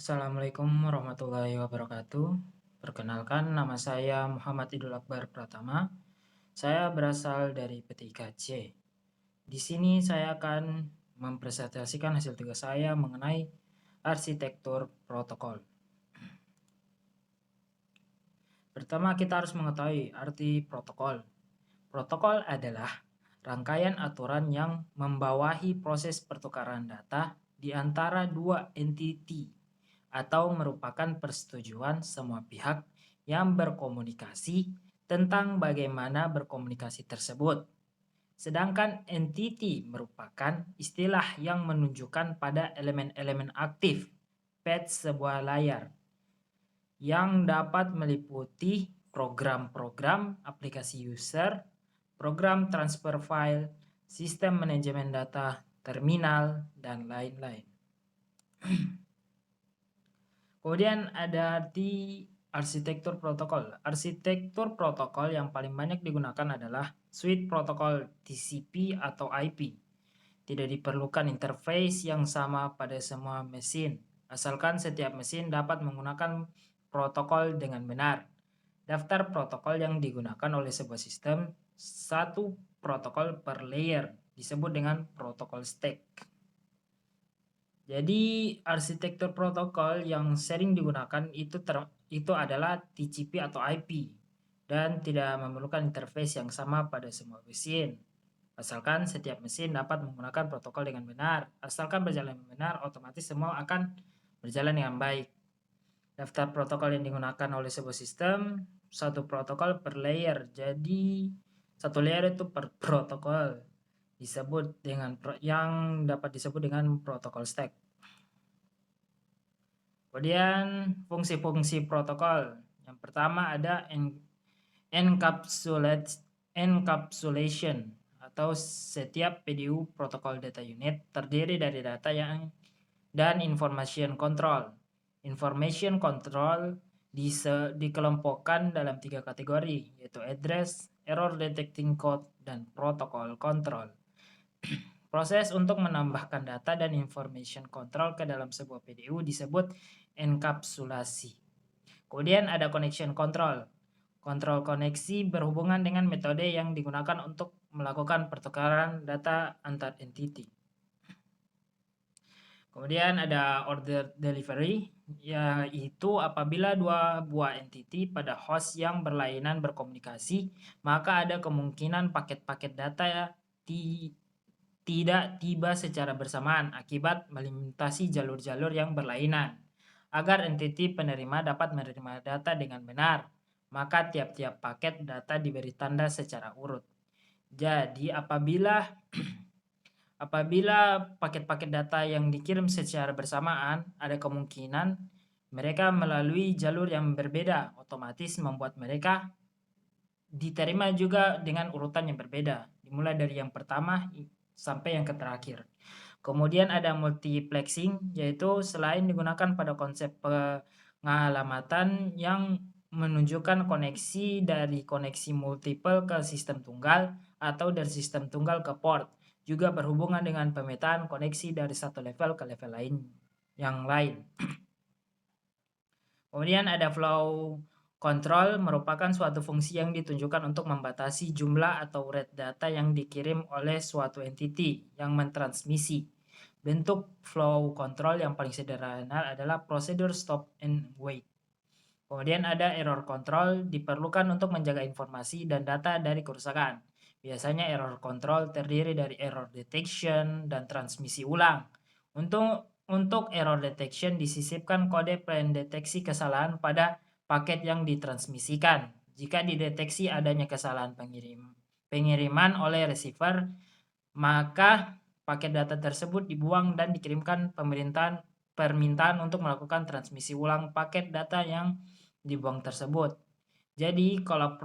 Assalamualaikum warahmatullahi wabarakatuh. Perkenalkan, nama saya Muhammad Idul Akbar Pratama. Saya berasal dari P3C. Di sini saya akan mempresentasikan hasil tugas saya mengenai arsitektur protokol. Pertama, kita harus mengetahui arti protokol. Protokol adalah rangkaian aturan yang membawahi proses pertukaran data di antara dua entiti atau merupakan persetujuan semua pihak yang berkomunikasi tentang bagaimana berkomunikasi tersebut. Sedangkan entity merupakan istilah yang menunjukkan pada elemen-elemen aktif pad sebuah layar yang dapat meliputi program-program aplikasi user, program transfer file, sistem manajemen data, terminal, dan lain-lain. Kemudian ada di arsitektur protokol. Arsitektur protokol yang paling banyak digunakan adalah suite protokol TCP atau IP. Tidak diperlukan interface yang sama pada semua mesin, asalkan setiap mesin dapat menggunakan protokol dengan benar. Daftar protokol yang digunakan oleh sebuah sistem, satu protokol per layer, disebut dengan protokol stack. Jadi arsitektur protokol yang sering digunakan itu adalah TCP atau IP dan tidak memerlukan interface yang sama pada semua mesin. Asalkan setiap mesin dapat menggunakan protokol dengan benar. Asalkan berjalan dengan benar, otomatis semua akan berjalan dengan baik. Daftar protokol yang digunakan oleh sebuah sistem, satu protokol per layer. Jadi satu layer itu per protokol disebut dengan yang dapat disebut dengan protokol stack. Kemudian fungsi-fungsi protokol. Yang pertama ada encapsulation atau setiap PDU protokol data unit terdiri dari data dan information control. Information control dikelompokkan dalam 3 kategori, yaitu address, error detecting code, dan protocol control. Proses untuk menambahkan data dan information control ke dalam sebuah PDU disebut enkapsulasi. Kemudian ada connection control. Kontrol koneksi berhubungan dengan metode yang digunakan untuk melakukan pertukaran data antar entity. Kemudian ada order delivery, yaitu apabila dua buah entity pada host yang berlainan berkomunikasi, maka ada kemungkinan paket-paket data tidak tiba secara bersamaan akibat melintasi jalur-jalur yang berlainan. Agar entiti penerima dapat menerima data dengan benar, maka tiap-tiap paket data diberi tanda secara urut. Jadi apabila paket-paket data yang dikirim secara bersamaan, ada kemungkinan mereka melalui jalur yang berbeda, otomatis membuat mereka diterima juga dengan urutan yang berbeda, dimulai dari yang pertama sampai yang terakhir. Kemudian ada multiplexing, yaitu selain digunakan pada konsep pengalamatan yang menunjukkan koneksi dari koneksi multiple ke sistem tunggal atau dari sistem tunggal ke port, juga berhubungan dengan pemetaan koneksi dari satu level ke level lain yang lain. Kemudian ada flow control, merupakan suatu fungsi yang ditunjukkan untuk membatasi jumlah atau rate data yang dikirim oleh suatu entity yang mentransmisi. Bentuk flow control yang paling sederhana adalah prosedur stop and wait. Kemudian ada error control, diperlukan untuk menjaga informasi dan data dari kerusakan. Biasanya error control terdiri dari error detection dan transmisi ulang. Untuk error detection disisipkan kode pendeteksi kesalahan pada paket yang ditransmisikan. Jika dideteksi adanya kesalahan pengiriman oleh receiver, maka paket data tersebut dibuang dan dikirimkan permintaan untuk melakukan transmisi ulang paket data yang dibuang tersebut. Jadi kalau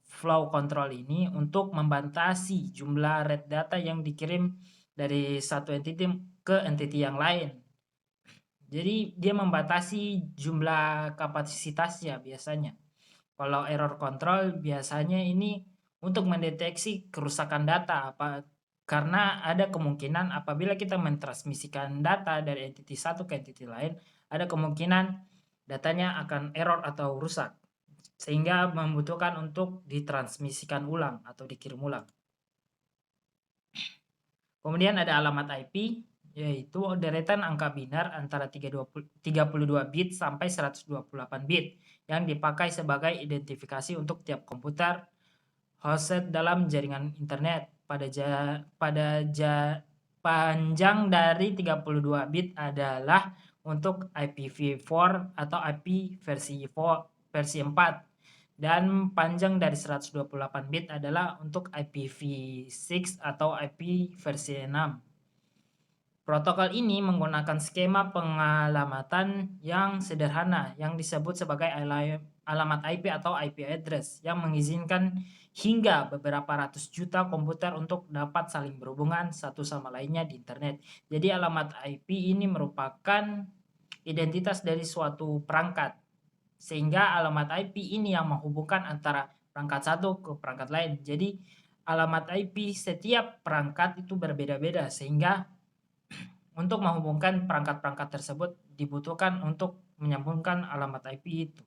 flow control ini untuk membatasi jumlah rate data yang dikirim dari satu entity ke entity yang lain. Jadi dia membatasi jumlah kapasitasnya biasanya. Kalau error control biasanya ini untuk mendeteksi kerusakan data Karena ada kemungkinan apabila kita mentransmisikan data dari entity satu ke entity lain, ada kemungkinan datanya akan error atau rusak, sehingga membutuhkan untuk ditransmisikan ulang atau dikirim ulang. Kemudian ada alamat IP, yaitu deretan angka binar antara 32 bit sampai 128 bit yang dipakai sebagai identifikasi untuk tiap komputer hosted dalam jaringan internet. Panjang dari 32 bit adalah untuk IPv4 atau IP versi 4, dan panjang dari 128 bit adalah untuk IPv6 atau IP versi 6. Protokol ini menggunakan skema pengalamatan yang sederhana yang disebut sebagai alamat IP atau IP address yang mengizinkan hingga beberapa ratus juta komputer untuk dapat saling berhubungan satu sama lainnya di internet. Jadi alamat IP ini merupakan identitas dari suatu perangkat, sehingga alamat IP ini yang menghubungkan antara perangkat satu ke perangkat lain. Jadi alamat IP setiap perangkat itu berbeda-beda, sehingga untuk menghubungkan perangkat-perangkat tersebut dibutuhkan untuk menyambungkan alamat IP itu.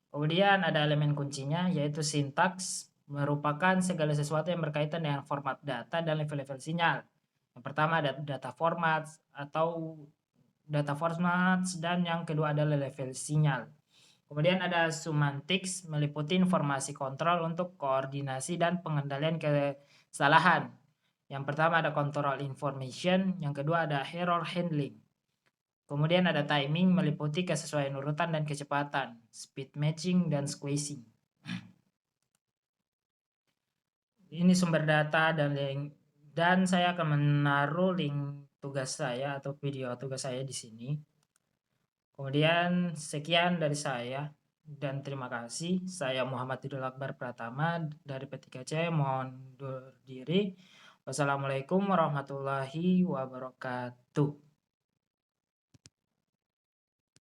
Kemudian ada elemen kuncinya, yaitu sintaks, merupakan segala sesuatu yang berkaitan dengan format data dan level-level sinyal. Yang pertama ada data formats dan yang kedua adalah level sinyal. Kemudian ada semantics, meliputi informasi kontrol untuk koordinasi dan pengendalian kesalahan. Yang pertama ada control information, yang kedua ada error handling. Kemudian ada timing, meliputi kesesuaian urutan dan kecepatan, speed matching, dan squeezing. Ini sumber data dan saya akan menaruh link tugas saya atau video tugas saya di sini. Kemudian sekian dari saya dan terima kasih. Saya Muhammad Idul Akbar Pratama dari P3C, mohon undur diri. Wassalamualaikum warahmatullahi wabarakatuh.